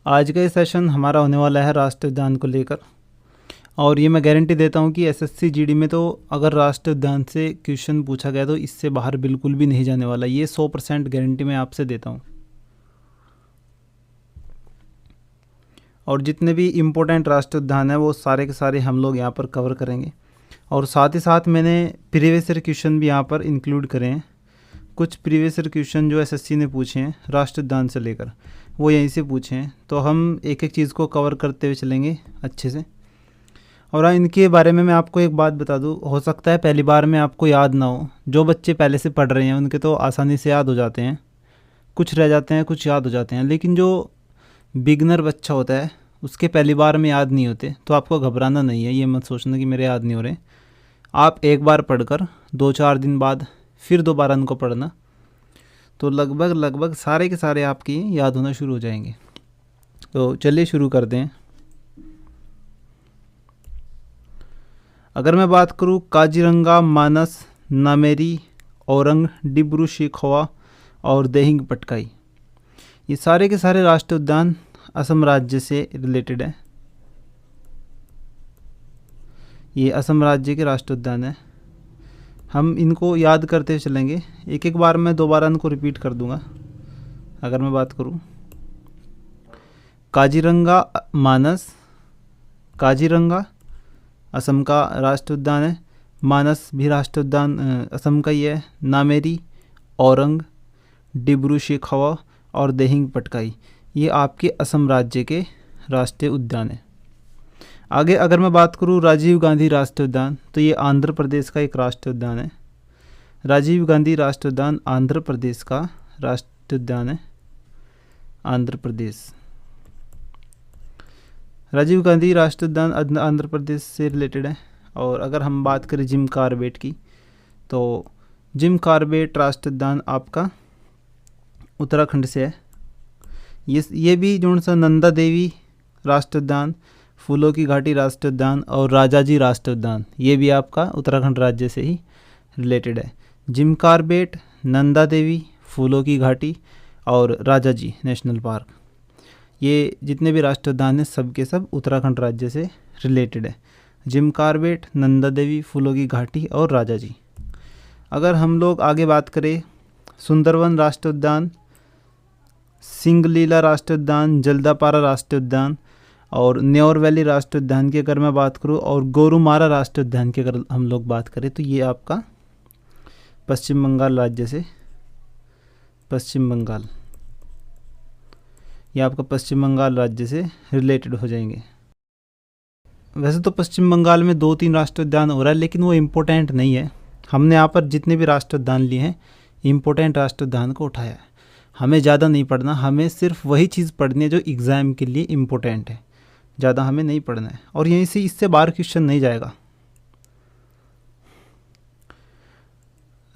आज का ये सेशन हमारा होने वाला है राष्ट्रीय उद्यान को लेकर। और ये मैं गारंटी देता हूँ कि एसएससी जीडी में तो अगर राष्ट्रीय उद्यान से क्वेश्चन पूछा गया तो इससे बाहर बिल्कुल भी नहीं जाने वाला। ये 100% गारंटी मैं आपसे देता हूँ। और जितने भी इम्पोर्टेंट राष्ट्रीय उद्यान हैं वो सारे के सारे हम लोग यहाँ पर कवर करेंगे। और साथ ही साथ मैंने प्रीवियस ईयर क्वेश्चन भी यहाँ पर इंक्लूड करे हैं। कुछ प्रीवियस ईयर क्वेश्चन जो एसएससी ने पूछे हैं राष्ट्रीय उद्यान से लेकर वो यहीं से पूछे हैं, तो हम एक एक चीज़ को कवर करते हुए चलेंगे अच्छे से। और इनके बारे में मैं आपको एक बात बता दूं, हो सकता है पहली बार में आपको याद ना हो। जो बच्चे पहले से पढ़ रहे हैं उनके तो आसानी से याद हो जाते हैं, कुछ रह जाते हैं, कुछ याद हो जाते हैं। लेकिन जो बिगनर बच्चा होता है उसके पहली बार में याद नहीं होते, तो आपको घबराना नहीं है। ये मत सोचना कि मेरे याद नहीं हो रहे। आप एक बार पढ़कर 2-4 दिन बाद फिर दोबारा उनको पढ़ना, तो लगभग सारे के सारे आपकी याद होना शुरू हो जाएंगे। तो चलिए शुरू कर दें। अगर मैं बात करूं काजीरंगा, मानस, नामेरी, औरंग, डिब्रू शिखोवा और देहिंग पटकाई, ये सारे के सारे राष्ट्रीय उद्यान असम राज्य से रिलेटेड है। ये असम राज्य के राष्ट्रीय उद्यान है। हम इनको याद करते चलेंगे, एक एक बार मैं दोबारा इनको रिपीट कर दूंगा। अगर मैं बात करूं काजीरंगा मानस, काजीरंगा असम का राष्ट्रीय उद्यान है, मानस भी राष्ट्रीय उद्यान असम का ही है, नामेरी, औरंग, डिब्रू शिखोवा और देहिंग पटकाई ये आपके असम राज्य के राष्ट्रीय उद्यान है। आगे अगर मैं बात करूं राजीव गांधी राष्ट्रीय उद्यान, तो ये आंध्र प्रदेश का एक राष्ट्रीय उद्यान है। राजीव गांधी राष्ट्रीय उद्यान आंध्र प्रदेश का राष्ट्रीय उद्यान है। आंध्र प्रदेश, राजीव गांधी राष्ट्रीय उद्यान आंध्र प्रदेश से रिलेटेड है। और अगर हम बात करें जिम कॉर्बेट की, तो जिम कॉर्बेट राष्ट्रीय उद्यान आपका उत्तराखंड से है। ये भी जो सा नंदा देवी राष्ट्रीय उद्यान, फूलों की घाटी राष्ट्रीय उद्यान और राजाजी राष्ट्रीय उद्यान, ये भी आपका उत्तराखंड राज्य से ही रिलेटेड है। जिम कॉर्बेट, नंदा देवी, फूलों की घाटी और राजाजी नेशनल पार्क, ये जितने भी राष्ट्रीय उद्यान हैं सब के सब उत्तराखंड राज्य से रिलेटेड है। जिम कॉर्बेट, नंदा देवी, फूलों की घाटी और राजाजी। अगर हम लोग आगे बात करें सुंदरवन राष्ट्रीय उद्यान, सिंगलीला राष्ट्रीय उद्यान, जल्दापारा राष्ट्रीय उद्यान और न्योर वैली राष्ट्रीय उद्यान की अगर मैं बात करूं और गोरुमारा राष्ट्रीय उद्यान की अगर हम लोग बात करें, तो ये आपका पश्चिम बंगाल राज्य से, पश्चिम बंगाल, ये आपका पश्चिम बंगाल राज्य से रिलेटेड हो जाएंगे। वैसे तो पश्चिम बंगाल में 2-3 राष्ट्रीय उद्यान हो रहा है, लेकिन वो इम्पोर्टेंट नहीं है। हमने यहाँ पर जितने भी राष्ट्रीय उद्यान लिए हैं इम्पोर्टेंट राष्ट्रीय उद्यान को उठाया है। हमें ज़्यादा नहीं पढ़ना, हमें सिर्फ वही चीज़ पढ़नी है जो एग्ज़ाम के लिए इम्पोर्टेंट है, ज़्यादा हमें नहीं पढ़ना है। और यहीं से इससे बाहर क्वेश्चन नहीं जाएगा।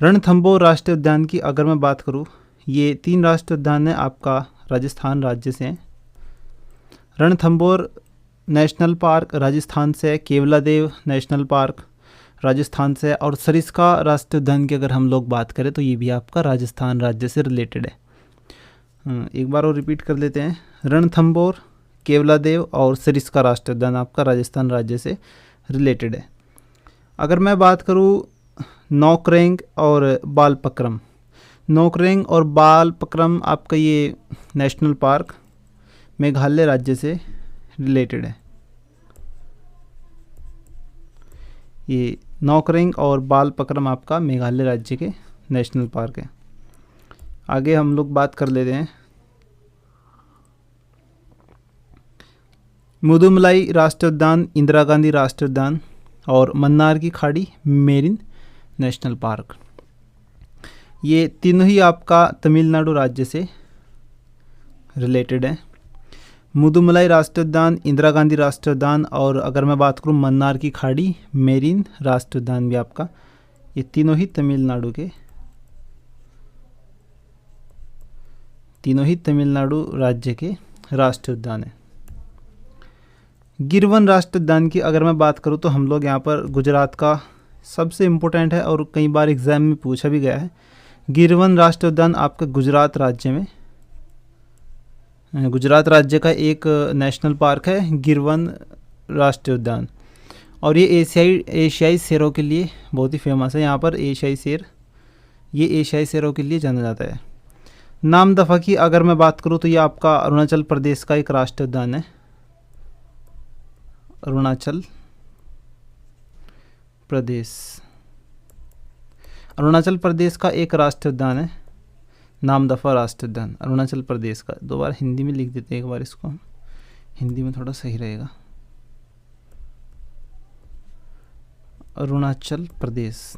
रणथंभौर राष्ट्रीय उद्यान की अगर मैं बात करूं, ये 3 राष्ट्रीय उद्यान है आपका राजस्थान राज्य से हैं। रणथंभौर नेशनल पार्क राजस्थान से, केवलादेव नेशनल पार्क राजस्थान से और सरिस्का राष्ट्रीय उद्यान की अगर हम लोग बात करें तो ये भी आपका राजस्थान राज्य से रिलेटेड है। एक बार और रिपीट कर लेते हैं, रणथंभौर, केवलादेव और सरिस्का राष्ट्रीय उद्यान आपका राजस्थान राज्य से रिलेटेड है। अगर मैं बात करूं नौकरेंग और बालपक्रम, नौकरेंग और बालपक्रम आपका ये नेशनल पार्क मेघालय राज्य से रिलेटेड है। ये नौकरेंग और बालपक्रम आपका मेघालय राज्य के नेशनल पार्क है। आगे हम लोग बात कर लेते हैं मुदुमलाई राष्ट्रीय उद्यान, इंदिरा गांधी राष्ट्रीय उद्यान और मन्नार की खाड़ी मेरिन नेशनल पार्क, ये तीनों ही आपका तमिलनाडु राज्य से रिलेटेड है। मुदुमलाई राष्ट्रीय उद्यान, इंदिरा गांधी राष्ट्रीय उद्यान और अगर मैं बात करूं मन्नार की खाड़ी मेरिन राष्ट्रीय उद्यान भी आपका, ये तीनों ही तमिलनाडु के, तीनों ही तमिलनाडु राज्य के राष्ट्रीय उद्यान है। गिरवन राष्ट्रीय उद्यान की अगर मैं बात करूं तो हम लोग यहाँ पर गुजरात का सबसे इम्पोर्टेंट है और कई बार एग्जाम में पूछा भी गया है। गिरवन राष्ट्रीय उद्यान आपका गुजरात राज्य में गुजरात राज्य का एक नेशनल पार्क है गिरवन राष्ट्रीय उद्यान, और ये एशियाई शेरों के लिए बहुत ही फेमस है। यहाँ पर एशियाई शेर, ये एशियाई शेरों के लिए जाना जाता है। नामदफा की अगर मैं बात करूँ तो ये आपका अरुणाचल प्रदेश का एक राष्ट्रीय उद्यान है। अरुणाचल प्रदेश का एक राष्ट्रीय उद्यान है नामदफा राष्ट्रीय उद्यान, अरुणाचल प्रदेश का। दो बार हिंदी में लिख देते हैं, एक बार इसको हम हिंदी में थोड़ा सही रहेगा। अरुणाचल प्रदेश,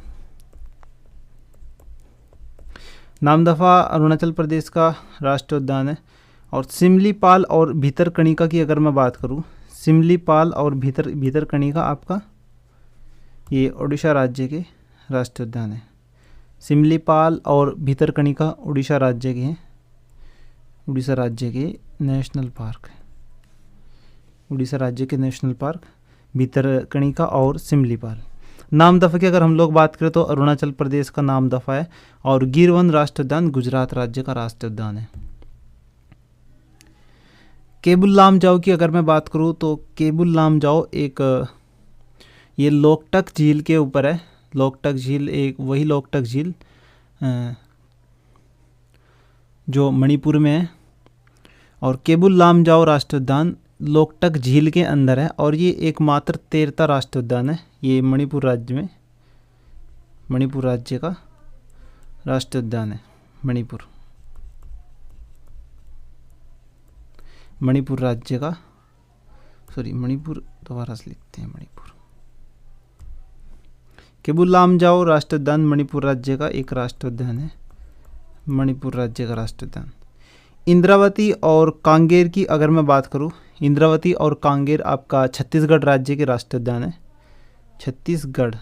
नामदफा अरुणाचल प्रदेश का राष्ट्रीय उद्यान है। और सिमलीपाल और भीतरकनिका की अगर मैं बात करूं, सिमलीपाल और भीतरकनिका आपका ये उड़ीसा राज्य के राष्ट्रीय उद्यान है। सिमलीपाल और भीतरकनिका उड़ीसा राज्य के हैं, उड़ीसा राज्य के नेशनल पार्क है। उड़ीसा राज्य के नेशनल पार्क भीतरकनिका और सिमलीपाल। नामदफा की अगर हम लोग बात करें तो अरुणाचल प्रदेश का नामदफा है, और गिरवन राष्ट्रीय उद्यान गुजरात राज्य का राष्ट्रीय उद्यान है। केबुल लामजाओ की अगर मैं बात करूं तो केबुल लामजाओ एक ये लोकटक झील के ऊपर है। लोकटक झील एक वही लोकटक झील जो मणिपुर में है, और केबुल लामजाओ राष्ट्रीय उद्यान लोकटक झील के अंदर है, और ये एकमात्र तैरता राष्ट्रीय उद्यान है। ये मणिपुर राज्य में, मणिपुर राज्य का राष्ट्रीय उद्यान है। मणिपुर राज्य का, मणिपुर दोबारा से लिखते हैं, मणिपुर। केबुल लामजाओ राष्ट्रीय उद्यान मणिपुर राज्य का एक राष्ट्रीय उद्यान है, मणिपुर राज्य का राष्ट्रीय उद्यान। इंद्रावती और कांगेर की अगर मैं बात करूं, इंद्रावती और कांगेर आपका छत्तीसगढ़ राज्य के राष्ट्रीय उद्यान है। छत्तीसगढ़,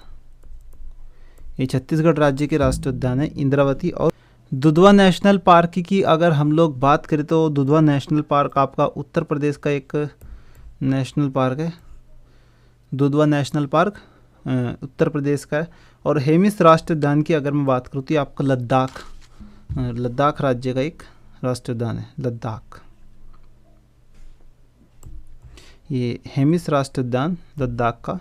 ये छत्तीसगढ़ राज्य के राष्ट्रीय उद्यान है इंद्रावती। और दुधवा नेशनल पार्क की अगर हम लोग बात करें तो दुधवा नेशनल पार्क आपका उत्तर प्रदेश का एक नेशनल पार्क है। दुधवा नेशनल पार्क उत्तर प्रदेश का है। और हेमिस राष्ट्रीय उद्यान की अगर मैं बात करूँ तो ये आपका लद्दाख राज्य का एक राष्ट्रीय उद्यान है। लद्दाख, ये हेमिस राष्ट्रीय उद्यान लद्दाख का,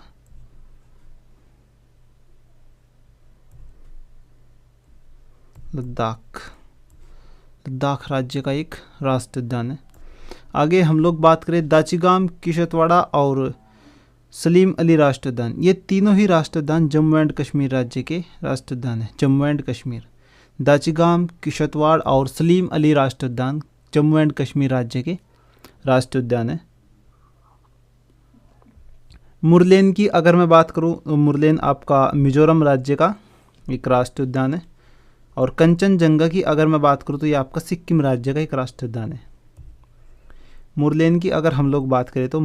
लद्दाख राज्य का एक राष्ट्रीय उद्यान है। आगे हम लोग बात करें दाचिगाम, किश्तवाड़ा और सलीम अली राष्ट्रीय उद्यान। ये तीनों ही राष्ट्रीय उद्यान जम्मू एंड कश्मीर राज्य के राष्ट्रीय उद्यान है। जम्मू एंड कश्मीर, दाचिगाम, किश्तवाड़ और सलीम अली राष्ट्रीय उद्यान जम्मू एंड कश्मीर राज्य के राष्ट्रीय उद्यान है। मुरलेन की अगर मैं बात करूं, मुरलेन आपका मिजोरम राज्य का एक राष्ट्रीय उद्यान है। और कंचनजंगा की अगर मैं बात करूं तो ये आपका सिक्किम राज्य का एक राष्ट्रीय उद्यान है। मुरलेन की अगर हम लोग बात करें तो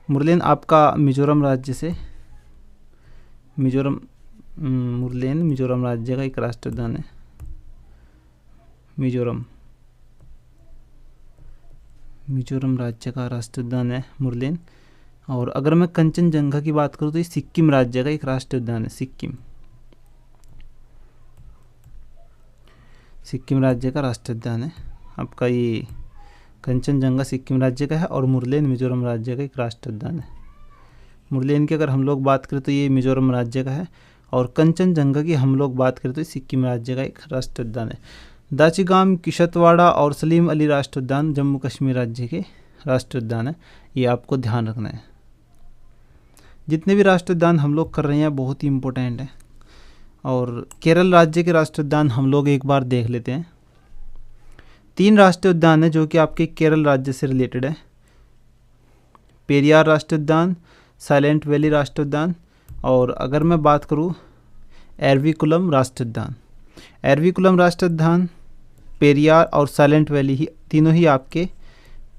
मुरलेन आपका मिजोरम राज्य से, मुरलेन मिजोरम राज्य का एक राष्ट्रीय उद्यान है। मिजोरम राज्य का राष्ट्रीय उद्यान है मुरलेन। और अगर मैं कंचनजंगा की बात करूं तो ये सिक्किम राज्य का एक राष्ट्रीय उद्यान है। सिक्किम राज्य का राष्ट्रीय उद्यान है आपका ये कंचनजंगा, सिक्किम राज्य का है। और मुरलेन मिजोरम राज्य का एक राष्ट्रीय उद्यान है। मुरलेन की अगर हम लोग बात करें तो ये मिजोरम राज्य का है, और कंचनजंगा की हम लोग बात करें तो ये सिक्किम राज्य का एक राष्ट्रीय उद्यान है। दाचिगाम, किश्तवाड़ा और सलीम अली राष्ट्रीय उद्यान जम्मू कश्मीर राज्य के राष्ट्रीय उद्यान है। ये आपको ध्यान रखना है। जितने भी राष्ट्रीय उद्यान हम लोग कर रहे हैं बहुत ही इम्पोर्टेंट है। और केरल राज्य के राष्ट्रीय उद्यान हम लोग एक बार देख लेते हैं। 3 राष्ट्रीय उद्यान है जो कि आपके केरल राज्य से रिलेटेड है। पेरियार राष्ट्रीय उद्यान, साइलेंट वैली राष्ट्रीय उद्यान, और अगर मैं बात करूं एरविकुलम राष्ट्रीय उद्यान। एरविकुलम राष्ट्रीय उद्यान, पेरियार और साइलेंट वैली ही तीनों ही आपके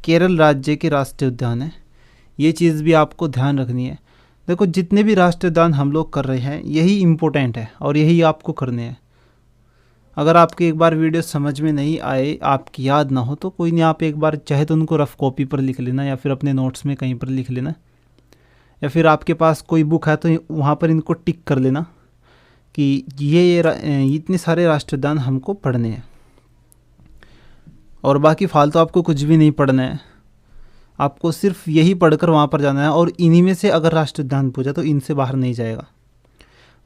केरल राज्य के राष्ट्रीय उद्यान है। ये चीज़ भी आपको ध्यान रखनी है। देखो जितने भी राष्ट्रीय उद्यान हम लोग कर रहे हैं यही इम्पोर्टेंट है और यही आपको करने हैं। अगर आपकी एक बार वीडियो समझ में नहीं आए, आपकी याद ना हो तो कोई नहीं, आप एक बार चाहे तो उनको रफ कॉपी पर लिख लेना या फिर अपने नोट्स में कहीं पर लिख लेना, या फिर आपके पास कोई बुक है तो वहाँ पर इनको टिक कर लेना कि ये इतने सारे राष्ट्रीय उद्यान हमको पढ़ने हैं। और बाकी फालतू आपको कुछ भी नहीं पढ़ना है, आपको सिर्फ यही पढ़कर वहाँ पर जाना है। और इन्हीं में से अगर राष्ट्रीय उद्यान पूछा तो इनसे बाहर नहीं जाएगा।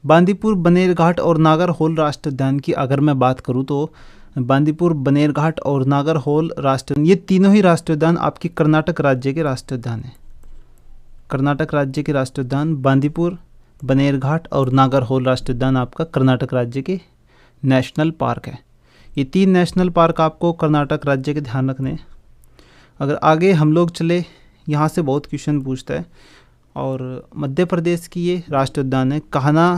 बांदीपुर, बनेरघाट और नागरहोल राष्ट्रीय उद्यान की अगर मैं बात करूँ तो बांदीपुर, बनेरघाट और नागरहोल राष्ट्रीय, ये तीनों ही राष्ट्रीय उद्यान आपकी कर्नाटक राज्य के राष्ट्रीय उद्यान हैं। कर्नाटक राज्य के राष्ट्रीय उद्यान बांदीपुर, बनेरघाट और नागरहोल राष्ट्रीय उद्यान आपका कर्नाटक राज्य के नेशनल पार्क है। ये 3 नेशनल पार्क आपको कर्नाटक राज्य के ध्यान रखने हैं। अगर आगे हम लोग चले, यहाँ से बहुत क्वेश्चन पूछता है। और मध्य प्रदेश की ये राष्ट्रीय उद्यान है कान्हा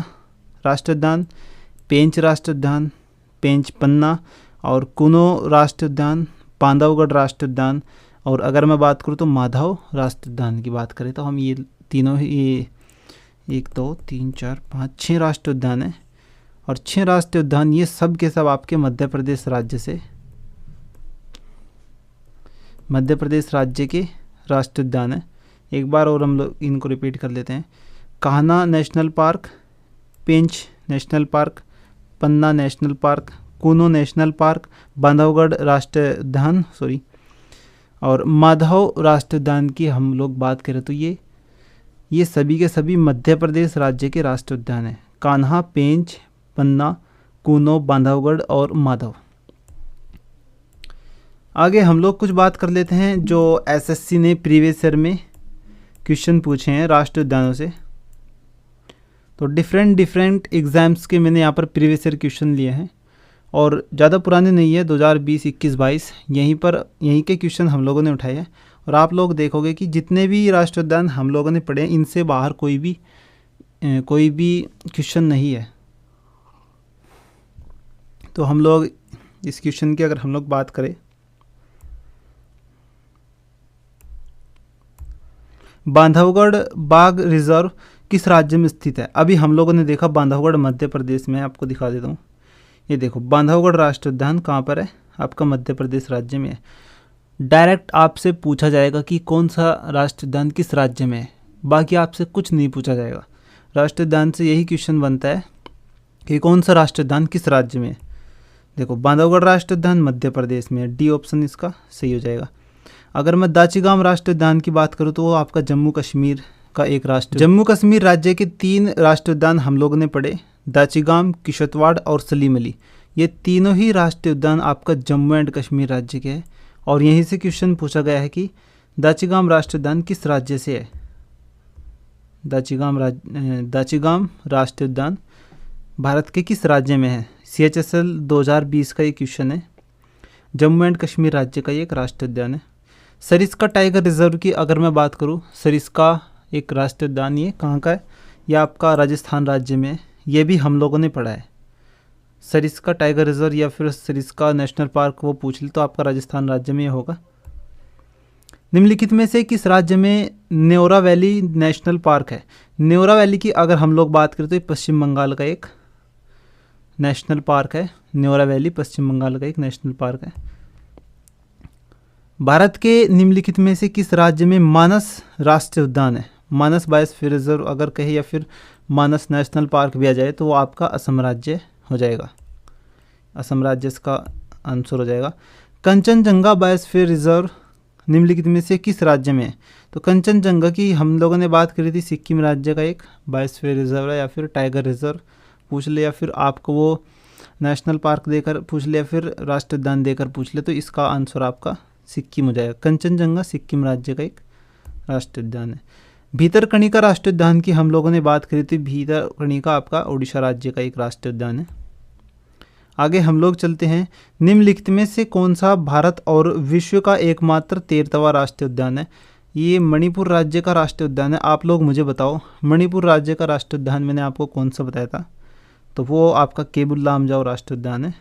राष्ट्रीय उद्यान, पेंच राष्ट्रीय उद्यान, पेंच पन्ना, और कूनो राष्ट्रीय उद्यान, बांधवगढ़ राष्ट्रीय उद्यान, और अगर मैं बात करूँ तो माधव राष्ट्रीय उद्यान की बात करें तो हम ये तीनों ही 1 2 3 4 5 6 राष्ट्रीय उद्यान है। और 6 राष्ट्रीय उद्यान ये सब के सब आपके मध्य प्रदेश राज्य से, मध्य प्रदेश राज्य के राष्ट्रीय उद्यान है। एक बार और हम लोग इनको रिपीट कर लेते हैं। Kanha national park, Pench national park, Panna national park, Kuno national park, Bandhavgarh राष्ट्रीय उद्यान और माधव राष्ट्रीय उद्यान की हम लोग बात करें तो ये सभी के सभी मध्य प्रदेश राज्य के राष्ट्रीय उद्यान हैं। कान्हा, पेंच, पन्ना, कूनो, बांधवगढ़ और माधव। आगे हम लोग कुछ बात कर लेते हैं जो एसएससी ने प्रीवियस ईयर में क्वेश्चन पूछे हैं राष्ट्रीय उद्यानों से। तो डिफरेंट एग्ज़ाम्स के मैंने यहाँ पर प्रीवियस ईयर क्वेश्चन लिए हैं और ज़्यादा पुराने नहीं है, 2020, 21, 22 यहीं के क्वेश्चन हम लोगों ने उठाए हैं। और आप लोग देखोगे कि जितने भी राष्ट्रीय उद्यान हम लोगों ने पढ़े हैं इनसे बाहर कोई भी क्वेश्चन नहीं है। तो हम लोग इस क्वेश्चन की अगर हम लोग बात करें, बांधवगढ़ बाघ रिजर्व किस राज्य में स्थित है? अभी हम लोगों ने देखा बांधवगढ़ मध्य प्रदेश में है, आपको दिखा देता हूँ। ये देखो बांधवगढ़ राष्ट्रीय उद्यान कहाँ पर है? आपका मध्य प्रदेश राज्य में है। डायरेक्ट आपसे पूछा जाएगा कि कौन सा राष्ट्रीय उद्यान किस राज्य में है, बाकी आपसे कुछ नहीं पूछा जाएगा। राष्ट्रीय उद्यान से यही क्वेश्चन बनता है कि कौन सा राष्ट्रीय उद्यान किस राज्य में है। देखो बांधवगढ़ राष्ट्रीय उद्यान मध्य प्रदेश में है, डी ऑप्शन इसका सही हो जाएगा। अगर मैं दाचीगाम राष्ट्रीय उद्यान की बात करूँ तो वो आपका जम्मू कश्मीर का एक जम्मू कश्मीर राज्य के 3 राष्ट्रीय उद्यान हम लोगों ने पढ़े, दाचीगाम, किश्तवाड़ और सलीम अली। ये तीनों ही राष्ट्रीय उद्यान आपका जम्मू एंड कश्मीर राज्य के हैं। और यहीं से क्वेश्चन पूछा गया है कि दाचीगाम राष्ट्रीय उद्यान किस राज्य से है। दाचीगाम राष्ट्रीय उद्यान भारत के किस राज्य में है? CHSL 2020 का ये क्वेश्चन है। जम्मू एंड कश्मीर राज्य का ये एक राष्ट्रीय उद्यान है। सरिस्का टाइगर रिजर्व की अगर मैं बात करूँ, सरिस्का एक राष्ट्रीय उद्यान ये कहाँ का है? यह आपका राजस्थान राज्य में है। ये भी हम लोगों ने पढ़ा है। सरिस्का टाइगर रिजर्व या फिर सरिस्का नेशनल पार्क वो पूछ ले तो आपका राजस्थान राज्य में होगा। निम्नलिखित में से किस राज्य में न्योरा वैली नेशनल पार्क है? न्योरा वैली की अगर हम लोग बात करें तो ये पश्चिम बंगाल का एक नेशनल पार्क है। न्योरा वैली पश्चिम बंगाल का एक नेशनल पार्क है। भारत के निम्नलिखित में से किस राज्य में मानस राष्ट्रीय उद्यान है? मानस बायोस्फीयर रिजर्व अगर कहे या फिर मानस नेशनल पार्क भी आ जाए तो वो आपका असम राज्य हो जाएगा। असम राज्य इसका आंसर हो जाएगा। कंचनजंगा बायोस्फीयर रिजर्व निम्नलिखित में से किस राज्य में है? तो कंचनजंगा की हम लोगों ने बात करी थी, सिक्किम राज्य का एक बायोस्फीयर रिजर्व है, या फिर टाइगर रिजर्व पूछ ले, या फिर आपको वो नेशनल पार्क देकर पूछ ले, या फिर राष्ट्रीय उद्यान देकर पूछ ले, तो इसका आंसर आपका सिक्किम हो जाएगा। कंचनजंगा सिक्किम राज्य का एक राष्ट्रीय उद्यान है। भीतरकनिका राष्ट्रीय उद्यान की हम लोगों ने बात करी थी। भीतरकनिका आपका उड़ीसा राज्य का एक राष्ट्रीय उद्यान है। आगे हम लोग चलते हैं। निम्नलिखित में से कौन सा भारत और विश्व का एकमात्र 13वां राष्ट्रीय उद्यान है? ये मणिपुर राज्य का राष्ट्रीय उद्यान है। आप लोग मुझे बताओ, मणिपुर राज्य का राष्ट्रीय उद्यान मैंने आपको कौन सा बताया था? तो वो आपका केबुल लामजाओ राष्ट्रीय उद्यान है।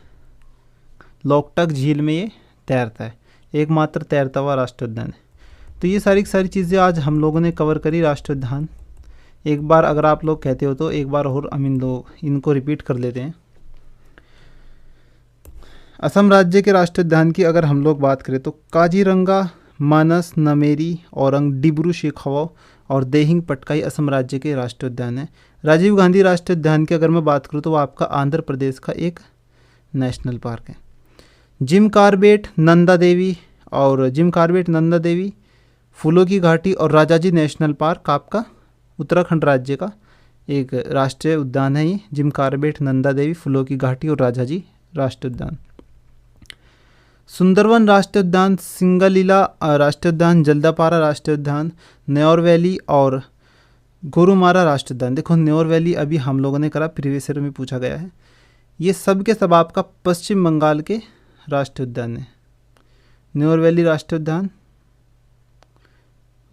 लोकटक झील में ये तैरता है, एकमात्र 13वां राष्ट्रीय उद्यान है। तो ये सारी चीज़ें आज हम लोगों ने कवर करी राष्ट्रीय उद्यान। एक बार अगर आप लोग कहते हो तो एक बार और हम इनको रिपीट कर लेते हैं। असम राज्य के राष्ट्रीय उद्यान की अगर हम लोग बात करें तो काजीरंगा, मानस, नमेरी, औरंग, डिब्रू शेखावा और देहिंग पटकाई असम राज्य के राष्ट्रीय उद्यान है। राजीव गांधी राष्ट्रीय उद्यान की अगर मैं बात करूँ तो वो आपका आंध्र प्रदेश का एक नेशनल पार्क है। जिम कॉर्बेट, नंदा देवी फूलों की घाटी और राजाजी नेशनल पार्क आपका उत्तराखंड राज्य का एक राष्ट्रीय उद्यान है। ये जिम कॉर्बेट, नंदा देवी, फूलों की घाटी और राजाजी राष्ट्रीय उद्यान। सुंदरवन राष्ट्रीय उद्यान, सिंगलीला राष्ट्रीय उद्यान, जल्दापारा राष्ट्रीय उद्यान, न्योर वैली और गोरुमारा राष्ट्रीय उद्यान। देखो न्योर वैली अभी हम लोगों ने करा, प्रीवियस ईयर में पूछा गया है। ये सब के सब आपका पश्चिम बंगाल के राष्ट्रीय उद्यान है, न्योर वैली राष्ट्रीय उद्यान।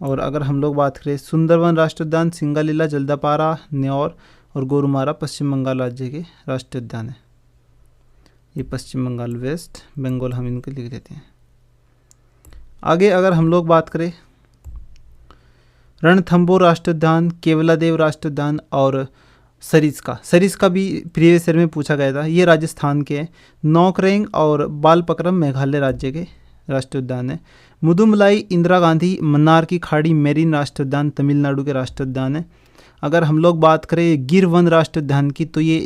और अगर हम लोग बात करें सुंदरवन राष्ट्रीय उद्यान, सिंगलीला, जल्दापारा, न्योर और गोरुमारा पश्चिम बंगाल राज्य के राष्ट्रीय उद्यान है। ये पश्चिम बंगाल, वेस्ट बंगाल हम इनको लिख देते हैं। आगे अगर हम लोग बात करें रणथंभौर राष्ट्रीय उद्यान, केवलादेव राष्ट्रीय उद्यान और सरिस्का भी प्रीवियस ईयर में पूछा गया था। ये राजस्थान के हैं। नौकरेंग और बालपक्रम मेघालय राज्य के राष्ट्रीय उद्यान है। मुदुमलाई, इंदिरा गांधी, मन्नार की खाड़ी मेरीन राष्ट्रीय उद्यान तमिलनाडु के राष्ट्रीय उद्यान है। अगर हम लोग बात करें गिर वन राष्ट्रीय उद्यान की, तो ये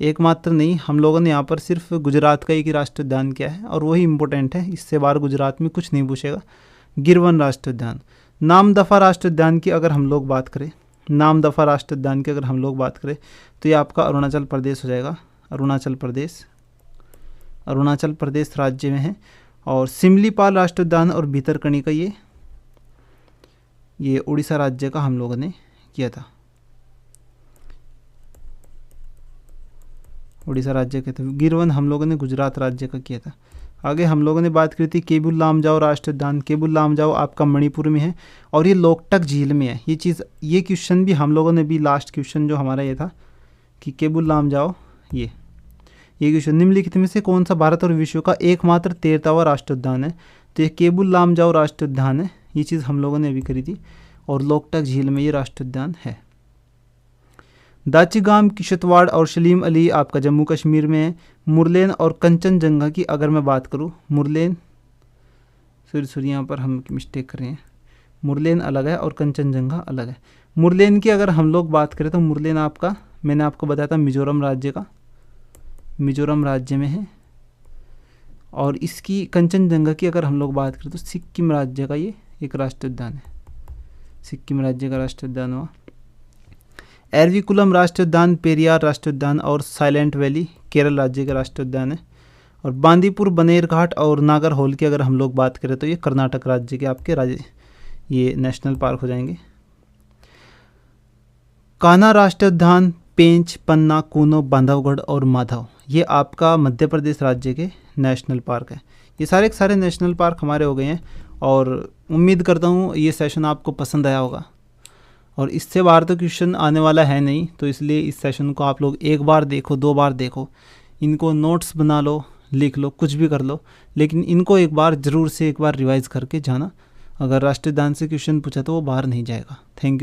एकमात्र नहीं, हम लोगों ने यहाँ पर सिर्फ गुजरात का एक ही राष्ट्रीय उद्यान किया है और वही इम्पोर्टेंट है। इससे बाहर गुजरात में कुछ नहीं पूछेगा। गिर वन राष्ट्रीय उद्यान। नामदफा राष्ट्रीय उद्यान की अगर हम लोग बात करें, तो ये आपका अरुणाचल प्रदेश हो जाएगा। अरुणाचल प्रदेश राज्य में है। और सिमलीपाल राष्ट्रीय उद्यान और भीतरकनिका ये उड़ीसा राज्य का हम लोगों ने किया था। उड़ीसा राज्य के थे। गिरवन हम लोगों ने गुजरात राज्य का किया था। आगे हम लोगों ने बात की थी केबुल लामजाओ राष्ट्रीय उद्यान। केबुल लामजाओ आपका मणिपुर में है और ये लोकटक झील में है। ये क्वेश्चन भी हम लोगों ने भी, लास्ट क्वेश्चन जो हमारा ये था कि केबुल लामजाओ, ये क्वेश्चन निम्नलिखित में से कौन सा भारत और विश्व का एकमात्र तैरता राष्ट्रीय उद्यान है? तो ये केबुल लामजाओ राष्ट्रीय उद्यान है। ये चीज़ हम लोगों ने अभी करी थी और लोकटक झील में ये राष्ट्रीय उद्यान है। दाचिगाम, किश्तवाड़ और सलीम अली आपका जम्मू कश्मीर में है। मुरलेन और कंचनजंगा की अगर मैं बात करूँ, यहाँ पर हम मिस्टेक कर रहे हैं। मुरलेन अलग है और कंचनजंगा अलग है। मुरलेन की अगर हम लोग बात करें तो मुरलेन आपका, मैंने आपको बताया था मिजोरम राज्य में है। और इसकी कंचनजंगा की अगर हम लोग बात करें तो सिक्किम राज्य का ये एक राष्ट्रीय उद्यान है। सिक्किम राज्य का राष्ट्रीय उद्यान हुआ। एरविकुलम राष्ट्रीय उद्यान, पेरियार राष्ट्रीय उद्यान और साइलेंट वैली केरल राज्य का राष्ट्रीय उद्यान है। और बांदीपुर, बनेरघाट और नागरहोल की अगर हम लोग बात करें तो ये कर्नाटक राज्य के आपके ये नेशनल पार्क हो जाएंगे। कान्हा राष्ट्रीय उद्यान, पेंच, पन्ना, कूनो, बांधवगढ़ और माधव ये आपका मध्य प्रदेश राज्य के नेशनल पार्क है। ये सारे के सारे नेशनल पार्क हमारे हो गए हैं और उम्मीद करता हूँ ये सेशन आपको पसंद आया होगा। और इससे बाहर तो क्वेश्चन आने वाला है नहीं, तो इसलिए इस सेशन को आप लोग एक बार देखो, 2 बार देखो, इनको नोट्स बना लो, लिख लो, कुछ भी कर लो, लेकिन इनको एक बार ज़रूर से एक बार रिवाइज़ करके जाना। अगर राष्ट्रीय उद्यान से क्वेश्चन पूछा तो वो बाहर नहीं जाएगा। Thank you.